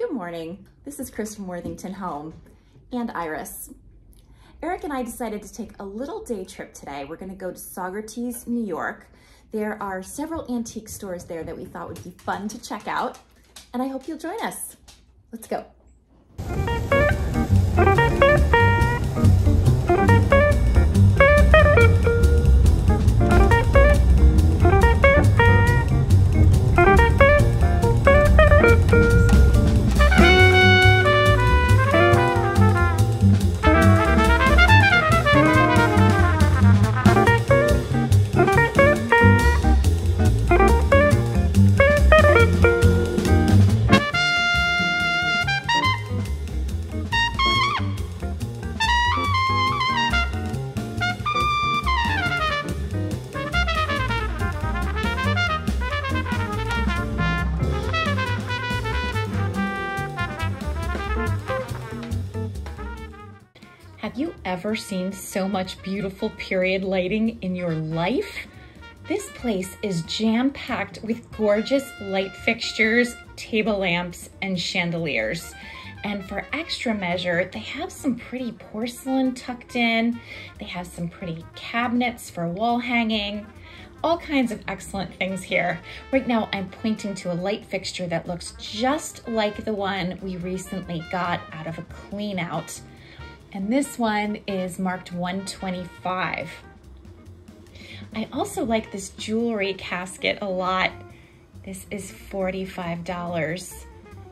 Good morning. This is Chris from Worthington Home and Iris. Eric and I decided to take a little day trip today. We're going to go to Saugerties, New York. There are several antique stores there that we thought would be fun to check out, and I hope you'll join us. Let's go. Have you ever seen so much beautiful period lighting in your life? This place is jam-packed with gorgeous light fixtures, table lamps, and chandeliers. And for extra measure, they have some pretty porcelain tucked in. They have some pretty cabinets for wall hanging. All kinds of excellent things here. Right now, I'm pointing to a light fixture that looks just like the one we recently got out of a clean out. And this one is marked 125. I also like this jewelry casket a lot. This is $45.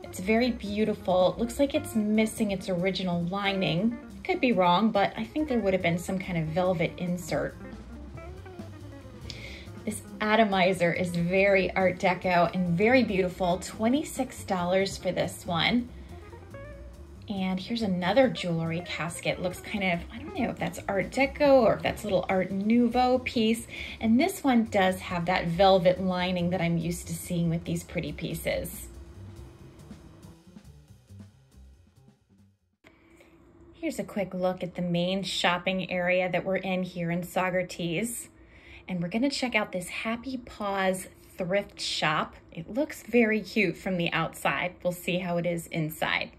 It's very beautiful. It looks like it's missing its original lining. Could be wrong, but I think there would have been some kind of velvet insert. This atomizer is very Art Deco and very beautiful. $26 for this one. And here's another jewelry casket. Looks kind of, I don't know if that's Art Deco or if that's a little Art Nouveau piece. And this one does have that velvet lining that I'm used to seeing with these pretty pieces. Here's a quick look at the main shopping area that we're in here in Saugerties. And we're gonna check out this Happy Paws thrift shop. It looks very cute from the outside. We'll see how it is inside.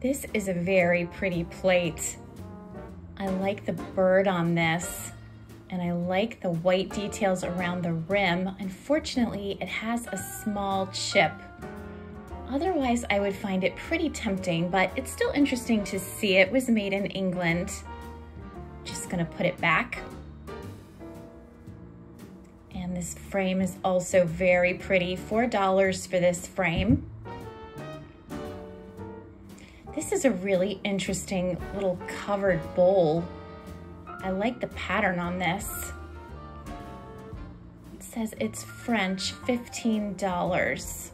This is a very pretty plate. I like the bird on this. And I like the white details around the rim. Unfortunately, it has a small chip. Otherwise, I would find it pretty tempting, but it's still interesting to see. It was made in England. Just gonna put it back. And this frame is also very pretty, $4 for this frame. This is a really interesting little covered bowl. I like the pattern on this. It says it's French, $15.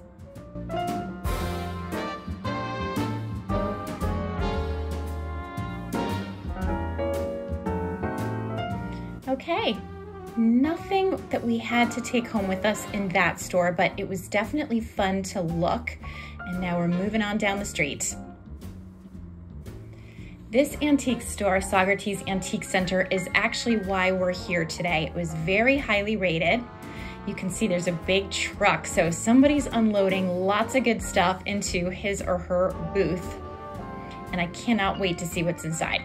Okay, nothing that we had to take home with us in that store, but it was definitely fun to look. And now we're moving on down the street. This antique store, Saugerties Antique Center, is actually why we're here today. It was very highly rated. You can see there's a big truck, so somebody's unloading lots of good stuff into his or her booth. And I cannot wait to see what's inside.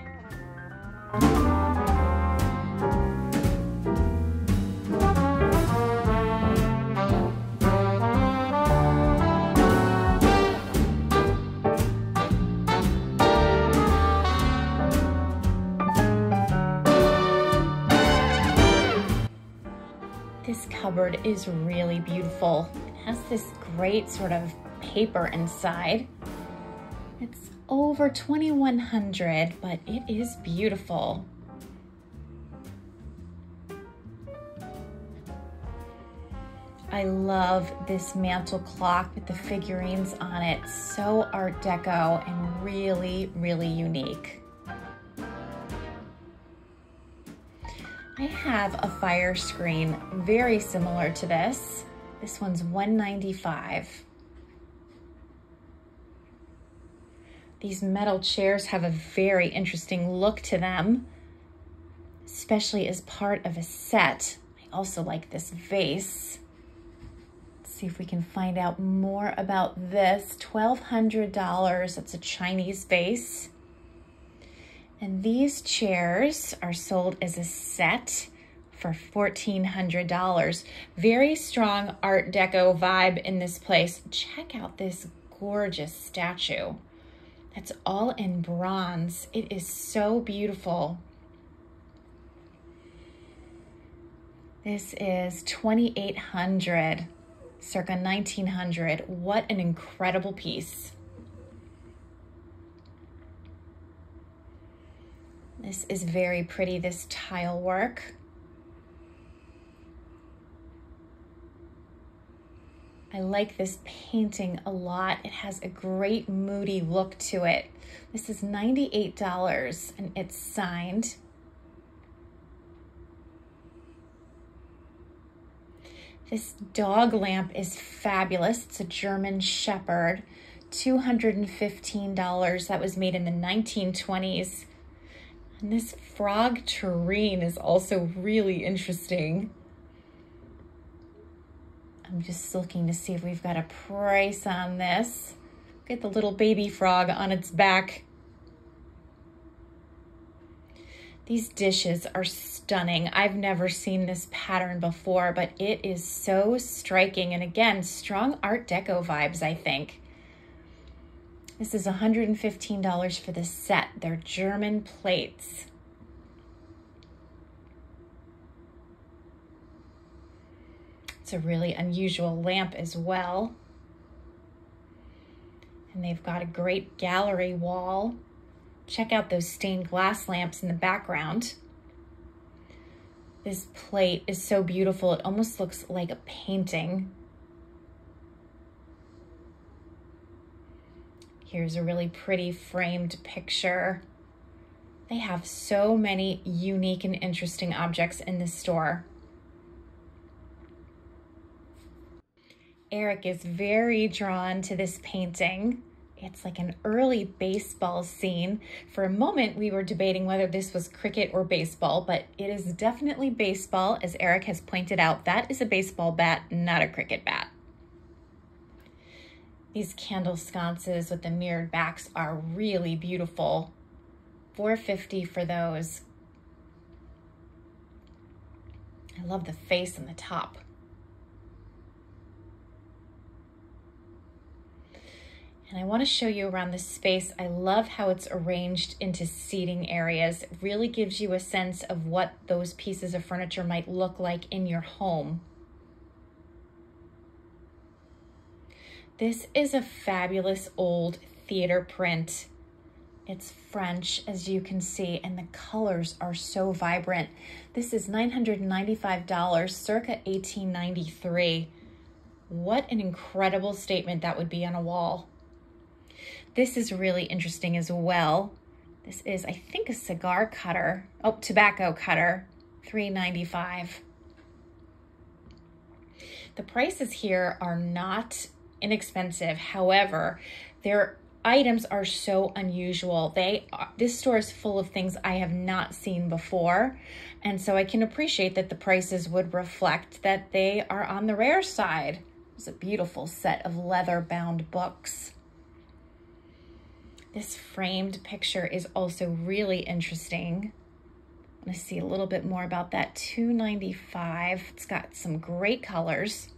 This cupboard is really beautiful. It has this great sort of paper inside. It's over $2,100, but it is beautiful. I love this mantle clock with the figurines on it. So Art Deco and really, really unique. I have a fire screen very similar to this. This one's $195. These metal chairs have a very interesting look to them, especially as part of a set. I also like this vase. Let's see if we can find out more about this. $1,200, that's a Chinese vase. And these chairs are sold as a set for $1,400. Very strong Art Deco vibe in this place. Check out this gorgeous statue. That's all in bronze. It is so beautiful. This is $2,800, circa 1900. What an incredible piece. This is very pretty, this tile work. I like this painting a lot. It has a great moody look to it. This is $98 and it's signed. This dog lamp is fabulous. It's a German Shepherd, $215. That was made in the 1920s. And this frog tureen is also really interesting. I'm just looking to see if we've got a price on this. Look at the little baby frog on its back. These dishes are stunning. I've never seen this pattern before, but it is so striking. And again, strong Art Deco vibes, I think. This is $115 for the set. They're German plates. It's a really unusual lamp as well. And they've got a great gallery wall. Check out those stained glass lamps in the background. This plate is so beautiful. It almost looks like a painting. Here's a really pretty framed picture. They have so many unique and interesting objects in this store. Eric is very drawn to this painting. It's like an early baseball scene. For a moment, we were debating whether this was cricket or baseball, but it is definitely baseball. As Eric has pointed out, that is a baseball bat, not a cricket bat. These candle sconces with the mirrored backs are really beautiful. $450 for those. I love the face on the top. And I want to show you around this space. I love how it's arranged into seating areas. It really gives you a sense of what those pieces of furniture might look like in your home. This is a fabulous old theater print. It's French, as you can see, and the colors are so vibrant. This is $995, circa 1893. What an incredible statement that would be on a wall. This is really interesting as well. This is, I think, a cigar cutter. Oh, tobacco cutter, $395. The prices here are not inexpensive. However, their items are so unusual. This store is full of things I have not seen before. And so I can appreciate that the prices would reflect that they are on the rare side. It's a beautiful set of leather-bound books. This framed picture is also really interesting. I want to see a little bit more about that. $295. It's got some great colors.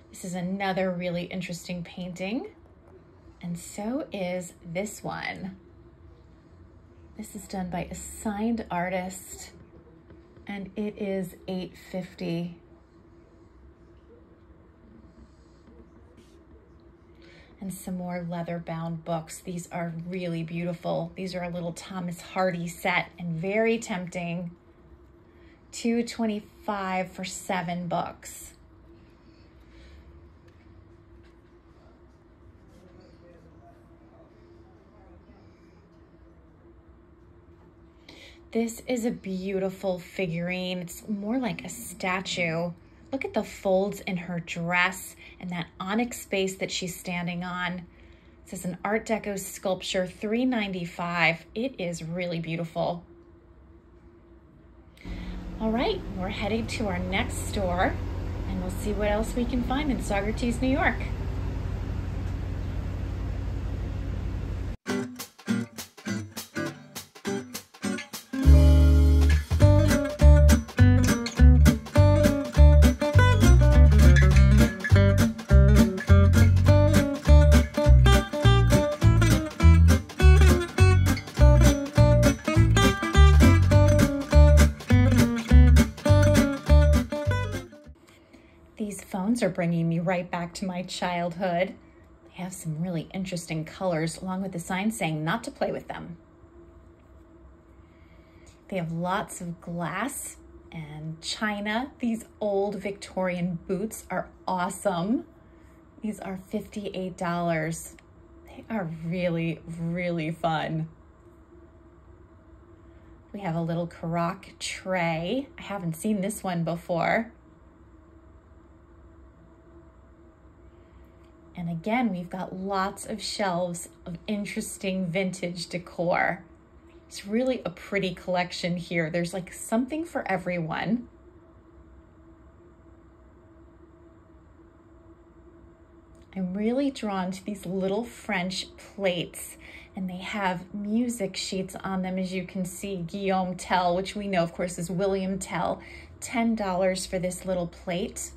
This is another really interesting painting. And so is this one. This is done by a signed artist, and it is $850. And some more leather-bound books. These are really beautiful. These are a little Thomas Hardy set and very tempting. $225 for 7 books. This is a beautiful figurine. It's more like a statue. Look at the folds in her dress and that onyx base that she's standing on. This is an Art Deco sculpture, $3.95. It is really beautiful. All right, we're heading to our next store and we'll see what else we can find in Saugerties, New York. These phones are bringing me right back to my childhood. They have some really interesting colors, along with the sign saying not to play with them. They have lots of glass and china. These old Victorian boots are awesome. These are $58. They are really, really fun. We have a little Karak tray. I haven't seen this one before. And again, we've got lots of shelves of interesting vintage decor. It's really a pretty collection here. There's like something for everyone. I'm really drawn to these little French plates, and they have music sheets on them, as you can see. Guillaume Tell, which we know, of course, is William Tell. $10 for this little plate.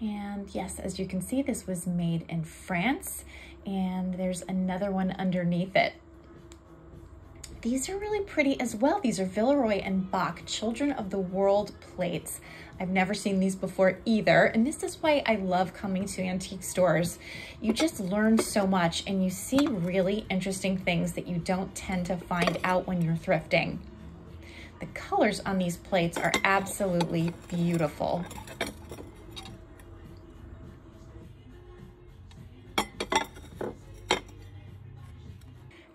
And yes, as you can see, this was made in France, and there's another one underneath it. These are really pretty as well. These are Villeroy and Bach Children of the World plates. I've never seen these before either, and this is why I love coming to antique stores. You just learn so much, and you see really interesting things that you don't tend to find out when you're thrifting. The colors on these plates are absolutely beautiful.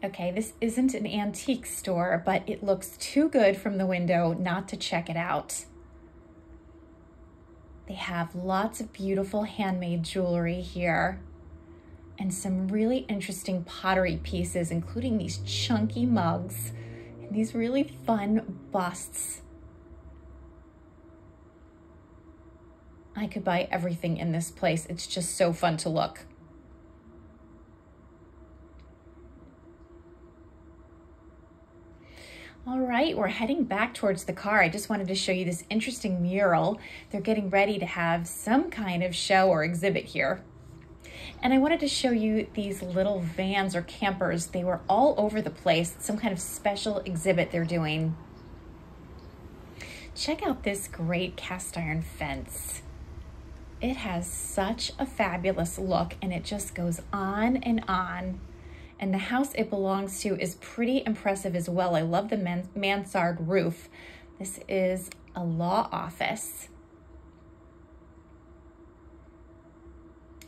Okay, this isn't an antique store, but it looks too good from the window not to check it out. They have lots of beautiful handmade jewelry here and some really interesting pottery pieces, including these chunky mugs and these really fun busts. I could buy everything in this place. It's just so fun to look. All right, we're heading back towards the car. I just wanted to show you this interesting mural. They're getting ready to have some kind of show or exhibit here. And I wanted to show you these little vans or campers. They were all over the place, some kind of special exhibit they're doing. Check out this great cast iron fence. It has such a fabulous look, and it just goes on and on. And the house it belongs to is pretty impressive as well. I love the mansard roof. This is a law office.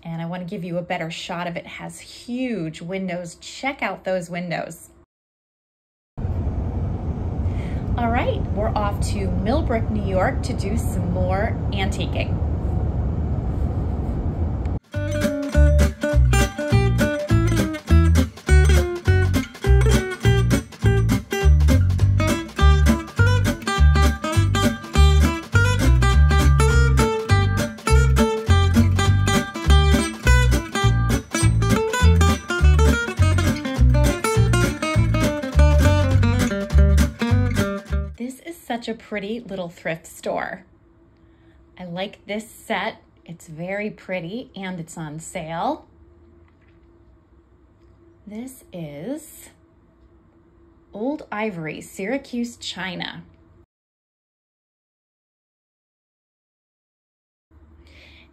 And I want to give you a better shot of it. It has huge windows. Check out those windows. All right, we're off to Millbrook, New York to do some more antiquing. Such a pretty little thrift store. I like this set. It's very pretty and it's on sale. This is Old Ivory, Syracuse, China.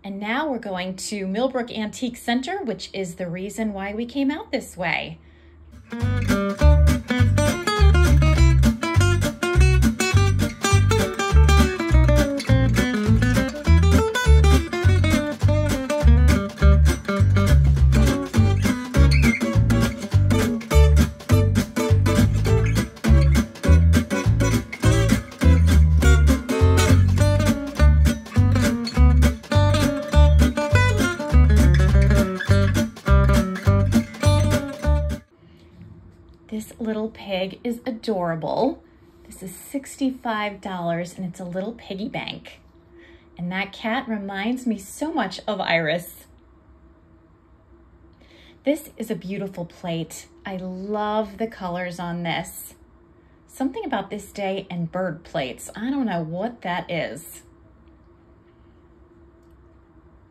And now we're going to Millbrook Antique Center, which is the reason why we came out this way. This little pig is adorable. This is $65 and it's a little piggy bank. And that cat reminds me so much of Iris. This is a beautiful plate. I love the colors on this. Something about this day and bird plates. I don't know what that is.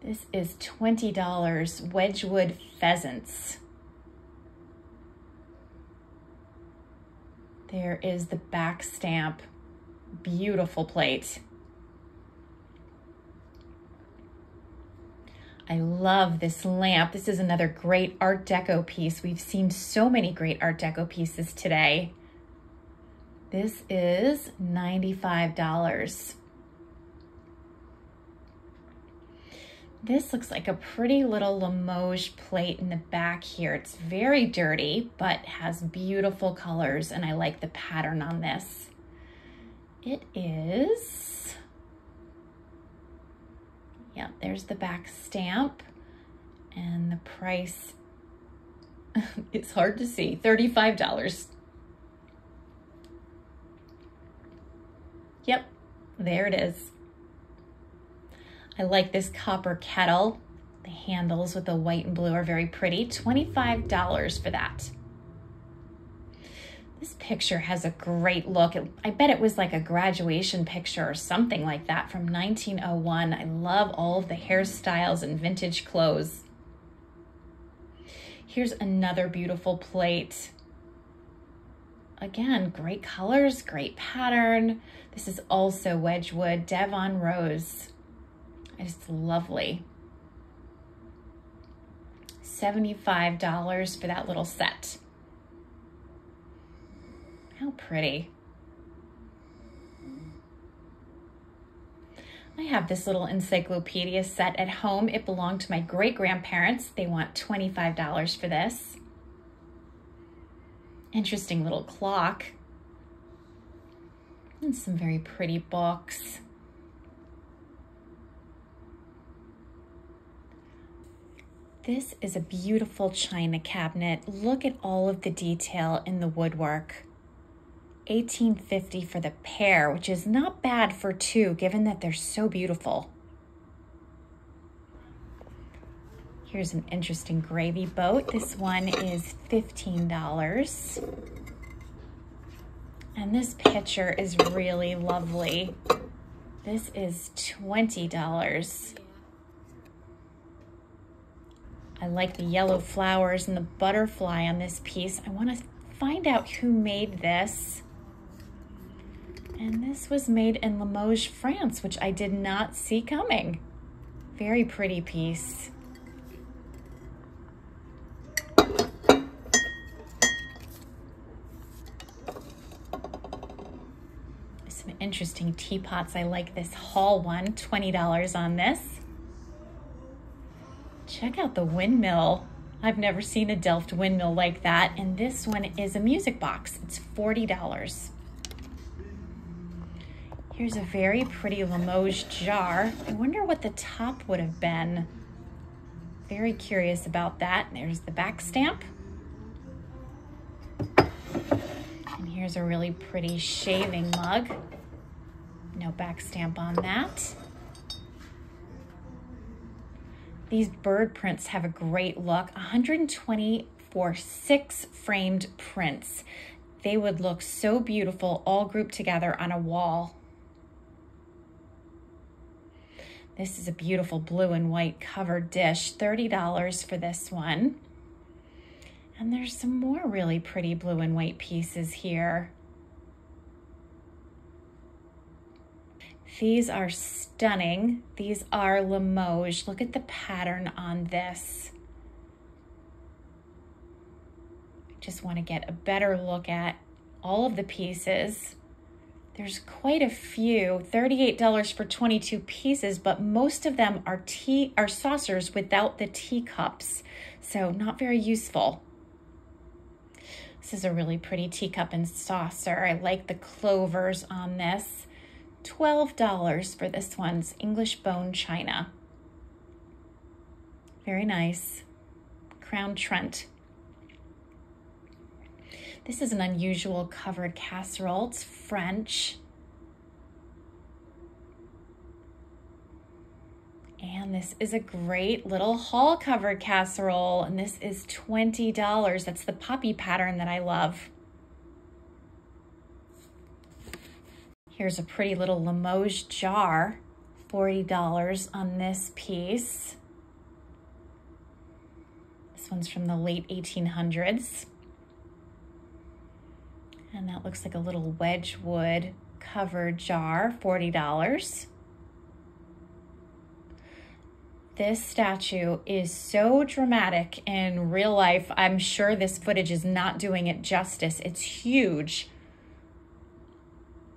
This is $20, Wedgwood pheasants. There is the back stamp. Beautiful plate. I love this lamp. This is another great Art Deco piece. We've seen so many great Art Deco pieces today. This is $95. This looks like a pretty little Limoges plate in the back here. It's very dirty, but has beautiful colors, and I like the pattern on this. It is, yeah, there's the back stamp, and the price, it's hard to see, $35. Yep, there it is. I like this copper kettle. The handles with the white and blue are very pretty. $25 for that. This picture has a great look. I bet it was like a graduation picture or something like that from 1901. I love all of the hairstyles and vintage clothes. Here's another beautiful plate. Again, great colors, great pattern. This is also Wedgwood, Devon Rose. It's lovely. $75 for that little set. How pretty. I have this little encyclopedia set at home. It belonged to my great-grandparents. They want $25 for this. Interesting little clock. And some very pretty books. This is a beautiful china cabinet. Look at all of the detail in the woodwork. $18.50 for the pair, which is not bad for two, given that they're so beautiful. Here's an interesting gravy boat. This one is $15. And this picture is really lovely. This is $20. I like the yellow flowers and the butterfly on this piece. I want to find out who made this. And this was made in Limoges, France, which I did not see coming. Very pretty piece. Some interesting teapots. I like this Hall one, $20 on this. Check out the windmill. I've never seen a Delft windmill like that. And this one is a music box. It's $40. Here's a very pretty Limoges jar. I wonder what the top would have been. Very curious about that. There's the back stamp. And here's a really pretty shaving mug. No back stamp on that. These bird prints have a great look. $120 for 6 framed prints. They would look so beautiful all grouped together on a wall. This is a beautiful blue and white covered dish. $30 for this one. And there's some more really pretty blue and white pieces here. These are stunning. These are Limoges. Look at the pattern on this. I just want to get a better look at all of the pieces. There's quite a few, $38 for 22 pieces, but most of them are saucers without the teacups, so not very useful. This is a really pretty teacup and saucer. I like the clovers on this. $12 for this one's English bone china. Very nice. Crown Trent. This is an unusual covered casserole. It's French. And this is a great little hall covered casserole, and this is $20. That's the poppy pattern that I love. Here's a pretty little Limoges jar, $40 on this piece. This one's from the late 1800s. And that looks like a little Wedgwood covered jar, $40. This statue is so dramatic in real life. I'm sure this footage is not doing it justice. It's huge.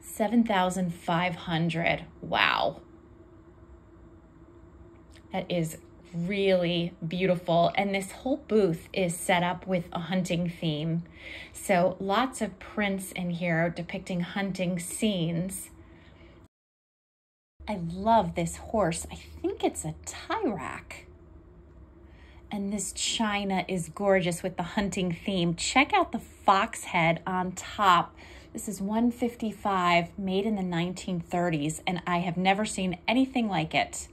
$7,500. Wow. That is really beautiful. And this whole booth is set up with a hunting theme. So lots of prints in here depicting hunting scenes. I love this horse. I think it's a tie rack. And this china is gorgeous with the hunting theme. Check out the fox head on top. This is $155, made in the 1930s, and I have never seen anything like it.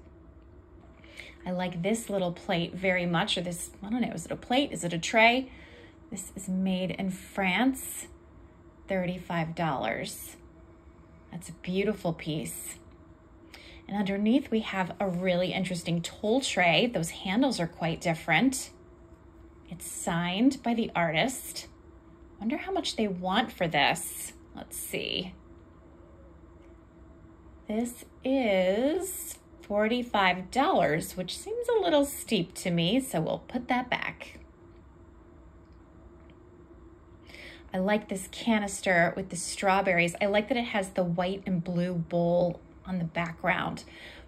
I like this little plate very much, or this, I don't know, is it a plate? Is it a tray? This is made in France, $35. That's a beautiful piece. And underneath we have a really interesting toll tray. Those handles are quite different. It's signed by the artist. Wonder how much they want for this. Let's see. This is $45, which seems a little steep to me, so we'll put that back. I like this canister with the strawberries. I like that it has the white and blue bowl on the background.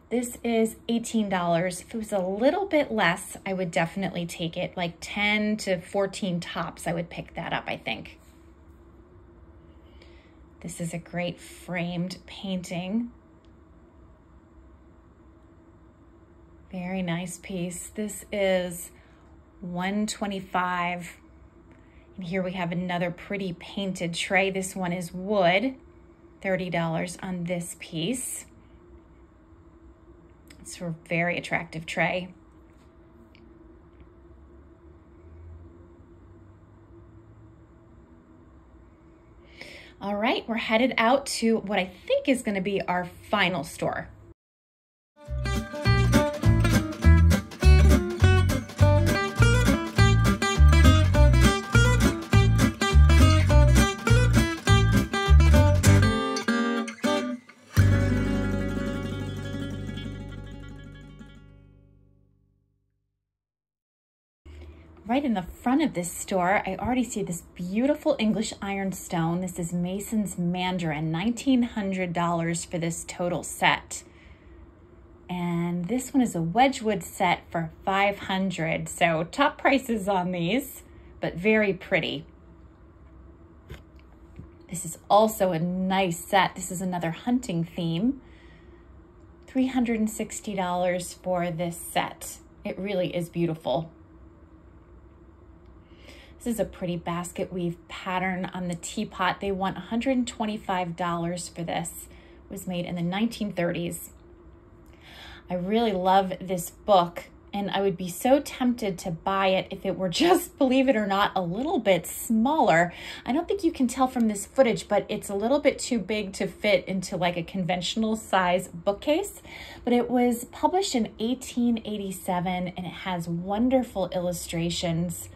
This is $18. If it was a little bit less, I would definitely take it. Like 10 to 14 tops, I would pick that up, I think. This is a great framed painting. Very nice piece. This is $125. And here we have another pretty painted tray. This one is wood. $30 on this piece. It's a very attractive tray. All right, we're headed out to what I think is going to be our final store. Right in the front of this store, I already see this beautiful English ironstone. This is Mason's Mandarin, $1,900 for this total set. And this one is a Wedgwood set for $500. So top prices on these, but very pretty. This is also a nice set. This is another hunting theme. $360 for this set. It really is beautiful. This is a pretty basket weave pattern on the teapot. They want $125 for this. It was made in the 1930s. I really love this book, and I would be so tempted to buy it if it were just, believe it or not, a little bit smaller. I don't think you can tell from this footage, but it's a little bit too big to fit into like a conventional size bookcase. But it was published in 1887, and it has wonderful illustrations.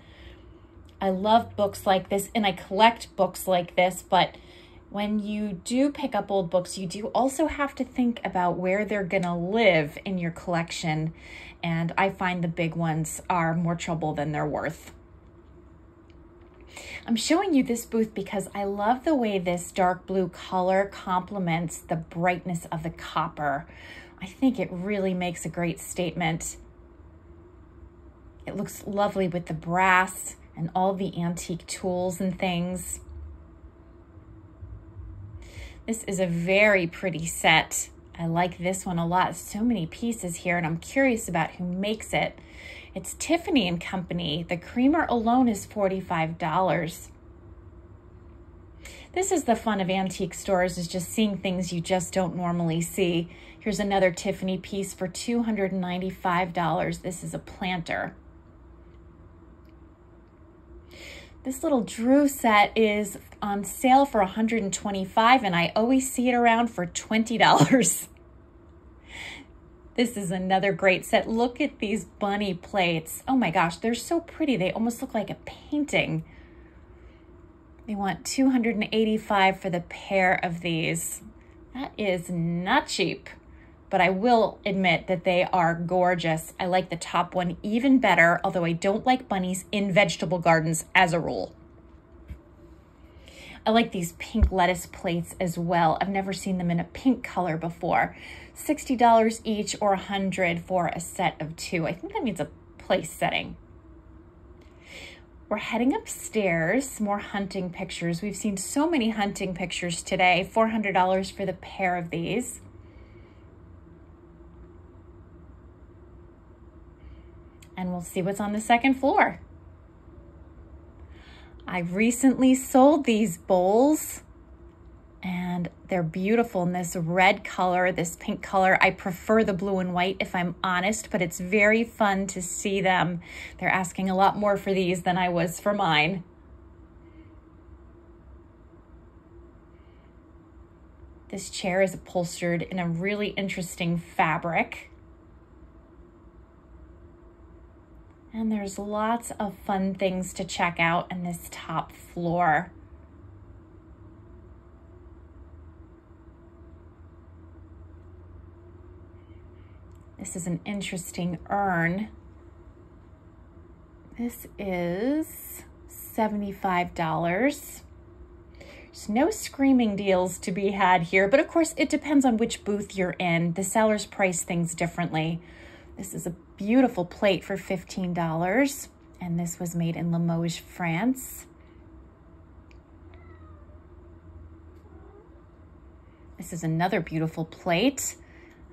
I love books like this, and I collect books like this, but when you do pick up old books, you do also have to think about where they're gonna live in your collection, and I find the big ones are more trouble than they're worth. I'm showing you this booth because I love the way this dark blue color complements the brightness of the copper. I think it really makes a great statement. It looks lovely with the brass and all the antique tools and things. This is a very pretty set. I like this one a lot. So many pieces here, and I'm curious about who makes it. It's Tiffany & Company. The creamer alone is $45. This is the fun of antique stores, is just seeing things you just don't normally see. Here's another Tiffany piece for $295. This is a planter. This little Drew set is on sale for $125, and I always see it around for $20. This is another great set. Look at these bunny plates. Oh my gosh, they're so pretty. They almost look like a painting. They want $285 for the pair of these. That is not cheap, but I will admit that they are gorgeous. I like the top one even better, although I don't like bunnies in vegetable gardens as a rule. I like these pink lettuce plates as well. I've never seen them in a pink color before. $60 each or $100 for a set of 2. I think that means a place setting. We're heading upstairs, more hunting pictures. We've seen so many hunting pictures today. $400 for the pair of these. And we'll see what's on the second floor. I recently sold these bowls and they're beautiful in this red color, this pink color. I prefer the blue and white if I'm honest, but it's very fun to see them. They're asking a lot more for these than I was for mine. This chair is upholstered in a really interesting fabric. And there's lots of fun things to check out on this top floor. This is an interesting urn. This is $75. There's no screaming deals to be had here, but of course it depends on which booth you're in. The sellers price things differently. This is a beautiful plate for $15, and this was made in Limoges, France. This is another beautiful plate.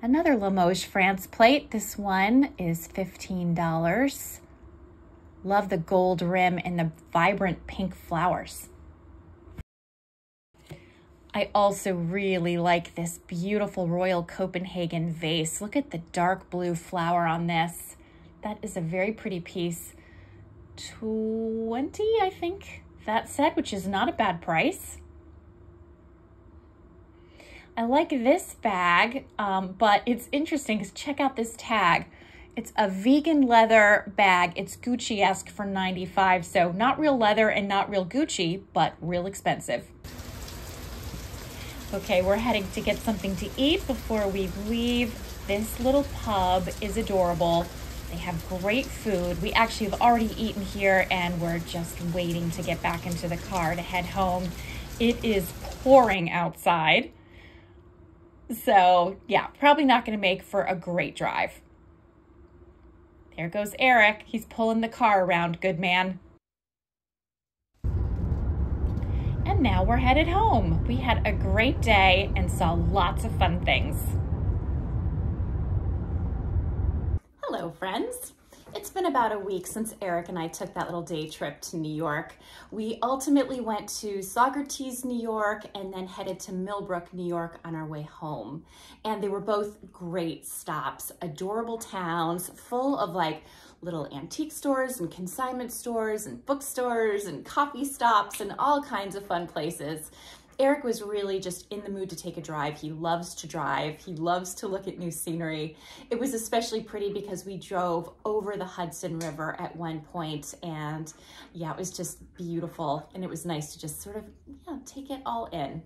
Another Limoges, France plate. This one is $15. Love the gold rim and the vibrant pink flowers. I also really like this beautiful Royal Copenhagen vase. Look at the dark blue flower on this. That is a very pretty piece. $20, I think, that set, which is not a bad price. I like this bag, but it's interesting because check out this tag. It's a vegan leather bag. It's Gucci-esque for $95, so not real leather and not real Gucci, but real expensive. Okay, we're heading to get something to eat before we leave. This little pub is adorable. They have great food. We actually have already eaten here and we're just waiting to get back into the car to head home. It is pouring outside. So yeah, probably not gonna make for a great drive. There goes Eric. He's pulling the car around, good man. And now we're headed home. We had a great day and saw lots of fun things. Hello, friends. It's been about a week since Eric and I took that little day trip to New York. We ultimately went to Saugerties, New York, and then headed to Millbrook, New York on our way home. And they were both great stops, adorable towns full of like little antique stores and consignment stores and bookstores and coffee stops and all kinds of fun places. Eric was really just in the mood to take a drive. He loves to drive. He loves to look at new scenery. It was especially pretty because we drove over the Hudson River at one point, and yeah, it was just beautiful. And it was nice to just sort of, yeah, take it all in.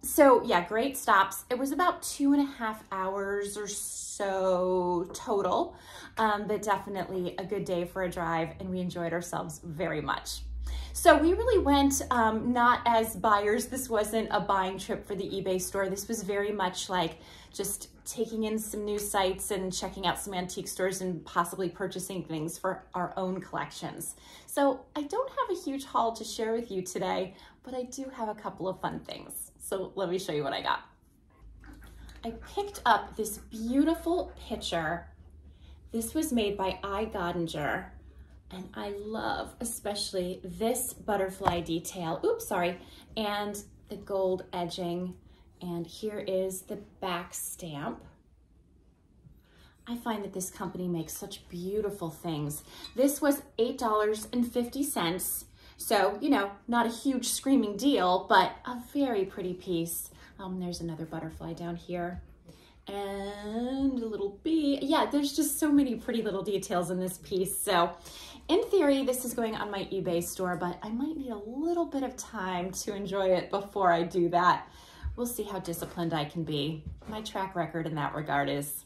So yeah, great stops. It was about 2.5 hours or so total, but definitely a good day for a drive, and we enjoyed ourselves very much. So we really went not as buyers. This wasn't a buying trip for the eBay store. This was very much like just taking in some new sites and checking out some antique stores and possibly purchasing things for our own collections. So I don't have a huge haul to share with you today, but I do have a couple of fun things. So let me show you what I got. I picked up this beautiful pitcher. This was made by I. Godinger. And I love especially this butterfly detail, oops, sorry, and the gold edging. And here is the back stamp. I find that this company makes such beautiful things. This was $8.50. So, you know, not a huge screaming deal, but a very pretty piece. There's another butterfly down here. And a little bee. Yeah, there's just so many pretty little details in this piece. So in theory, this is going on my eBay store, but I might need a little bit of time to enjoy it before I do that. We'll see how disciplined I can be. My track record in that regard is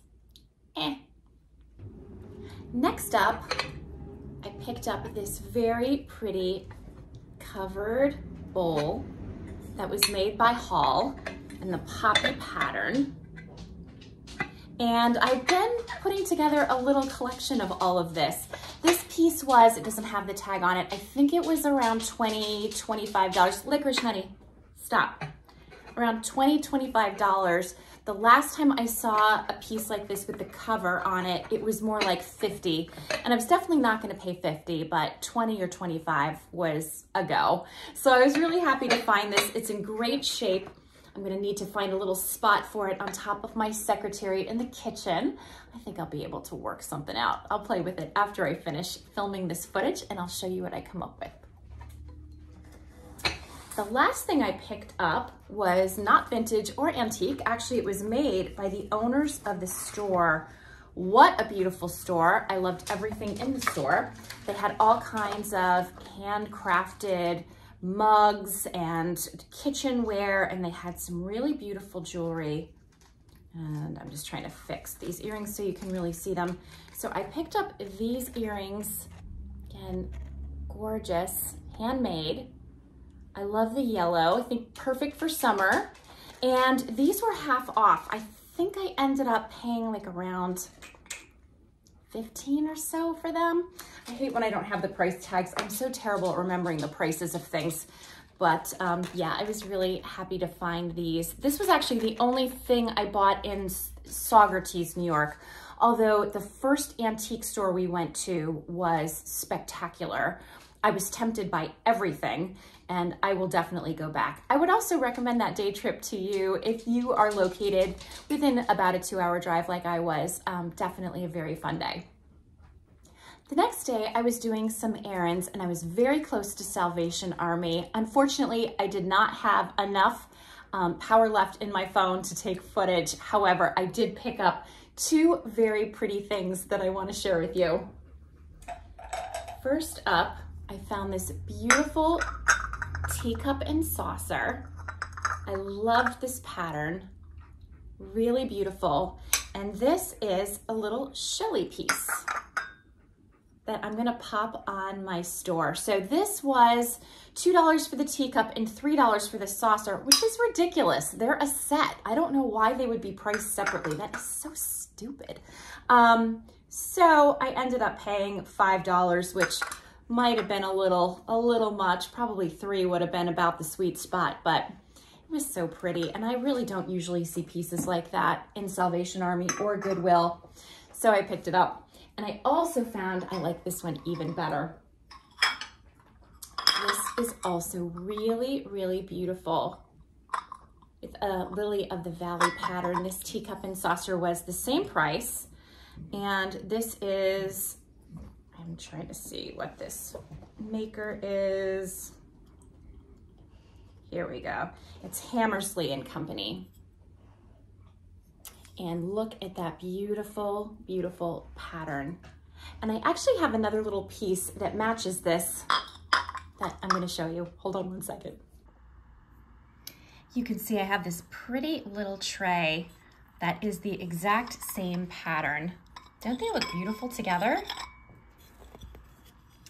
Next up, I picked up this very pretty covered bowl that was made by Hall in the poppy pattern. And I've been putting together a little collection of all of this. This piece was, it doesn't have the tag on it, I think it was around $20, $25. Licorice honey, stop. Around $20, $25. The last time I saw a piece like this with the cover on it, it was more like $50. And I was definitely not gonna pay $50, but $20 or $25 was a go. So I was really happy to find this. It's in great shape. I'm gonna need to find a little spot for it on top of my secretary in the kitchen. I think I'll be able to work something out. I'll play with it after I finish filming this footage and I'll show you what I come up with. The last thing I picked up was not vintage or antique. Actually, it was made by the owners of the store. What a beautiful store. I loved everything in the store. They had all kinds of handcrafted mugs and kitchenware, and they had some really beautiful jewelry. And I'm just trying to fix these earrings so you can really see them. So I picked up these earrings, again, gorgeous, handmade. I love the yellow, I think perfect for summer. And these were half off. I think I ended up paying like around 15 or so for them. I hate when I don't have the price tags. I'm so terrible at remembering the prices of things. But yeah, I was really happy to find these. This was actually the only thing I bought in Saugerties, New York. Although the first antique store we went to was spectacular. I was tempted by everything, and I will definitely go back. I would also recommend that day trip to you if you are located within about a 2-hour drive like I was. Definitely a very fun day. The next day I was doing some errands and I was very close to Salvation Army. Unfortunately, I did not have enough power left in my phone to take footage. However, I did pick up 2 very pretty things that I want to share with you. First up, I found this beautiful teacup and saucer. I loved this pattern, really beautiful. And this is a little Shelly piece that I'm gonna pop on my store. So this was $2 for the teacup and $3 for the saucer, which is ridiculous. They're a set. I don't know why they would be priced separately. That is so stupid. So I ended up paying $5, which might have been a little much. Probably 3 would have been about the sweet spot, but it was so pretty. And I really don't usually see pieces like that in Salvation Army or Goodwill. So I picked it up. And I also found I like this one even better. This is also really, really beautiful. With a Lily of the Valley pattern. This teacup and saucer was the same price. And this is, I'm trying to see what this maker is. Here we go. It's Hammersley and Company. And look at that beautiful, beautiful pattern. And I actually have another little piece that matches this that I'm gonna show you. Hold on one second. You can see I have this pretty little tray that is the exact same pattern. Don't they look beautiful together?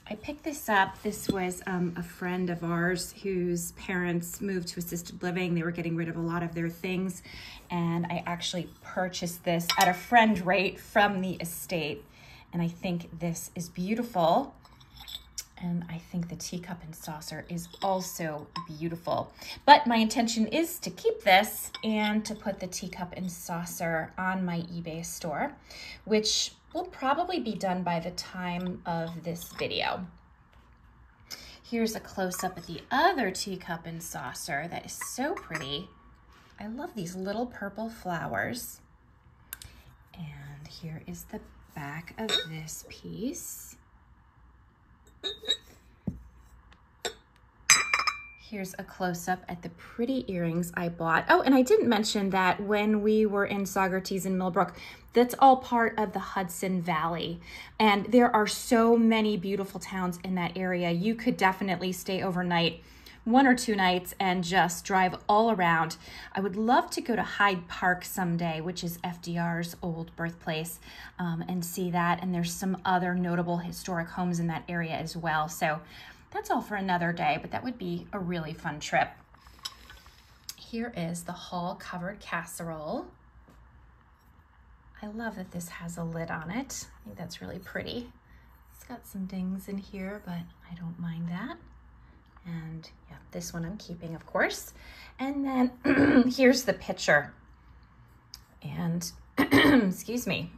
I picked this up. This was a friend of ours whose parents moved to assisted living. They were getting rid of a lot of their things. And I actually purchased this at a friend rate from the estate. And I think this is beautiful. And I think the teacup and saucer is also beautiful. But my intention is to keep this and to put the teacup and saucer on my eBay store, which will probably be done by the time of this video. Here's a close-up at the other teacup and saucer that is so pretty. I love these little purple flowers. And here is the back of this piece. Here's a close-up at the pretty earrings I bought. Oh, and I didn't mention that when we were in Saugerties and Millbrook, that's all part of the Hudson Valley. And there are so many beautiful towns in that area. You could definitely stay overnight, 1 or 2 nights, and just drive all around. I would love to go to Hyde Park someday, which is FDR's old birthplace, and see that. And there's some other notable historic homes in that area as well. So that's all for another day, but that would be a really fun trip. Here is the hall covered casserole. I love that this has a lid on it. I think that's really pretty. It's got some dings in here, but I don't mind that. And yeah, this one I'm keeping, of course. And then here's the pitcher. And excuse me,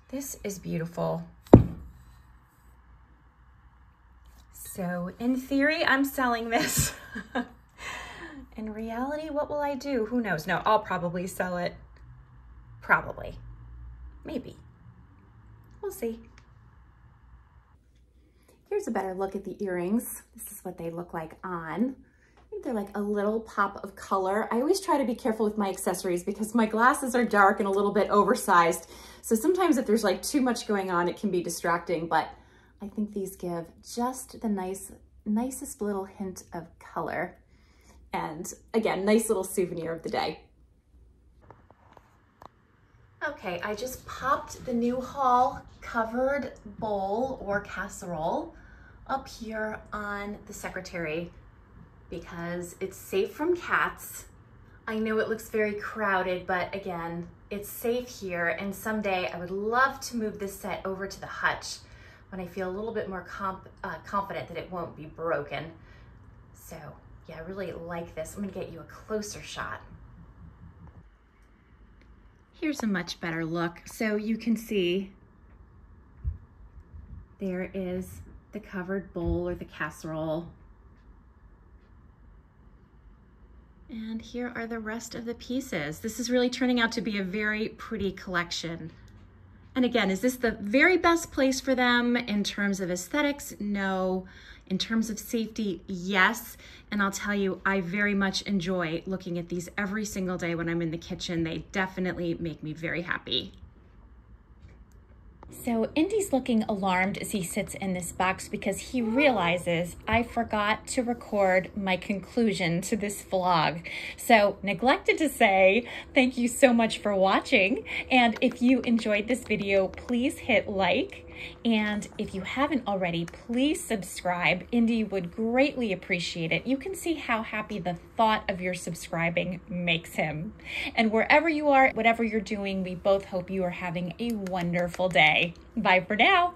this is beautiful. So in theory, I'm selling this. In reality, what will I do? Who knows? No, I'll probably sell it. Probably. Maybe. We'll see. Here's a better look at the earrings. This is what they look like on. I think they're like a little pop of color. I always try to be careful with my accessories because my glasses are dark and a little bit oversized. So sometimes if there's like too much going on, it can be distracting, but I think these give just the nicest little hint of color. And again, nice little souvenir of the day. Okay, I just popped the new hall covered bowl or casserole up here on the secretary because it's safe from cats. I know it looks very crowded, but again, it's safe here. And someday I would love to move this set over to the hutch when I feel a little bit more confident that it won't be broken. So yeah, I really like this. I'm gonna get you a closer shot. Here's a much better look. So you can see there is the covered bowl or the casserole. And here are the rest of the pieces. This is really turning out to be a very pretty collection. And again, is this the very best place for them in terms of aesthetics? No. In terms of safety, yes. And I'll tell you, I very much enjoy looking at these every single day when I'm in the kitchen. They definitely make me very happy. So Indy's looking alarmed as he sits in this box because he realizes I forgot to record my conclusion to this vlog. So neglected to say, thank you so much for watching. And if you enjoyed this video, please hit like. And if you haven't already, please subscribe. Indy would greatly appreciate it. You can see how happy the thought of your subscribing makes him. And wherever you are, whatever you're doing, we both hope you are having a wonderful day. Bye for now.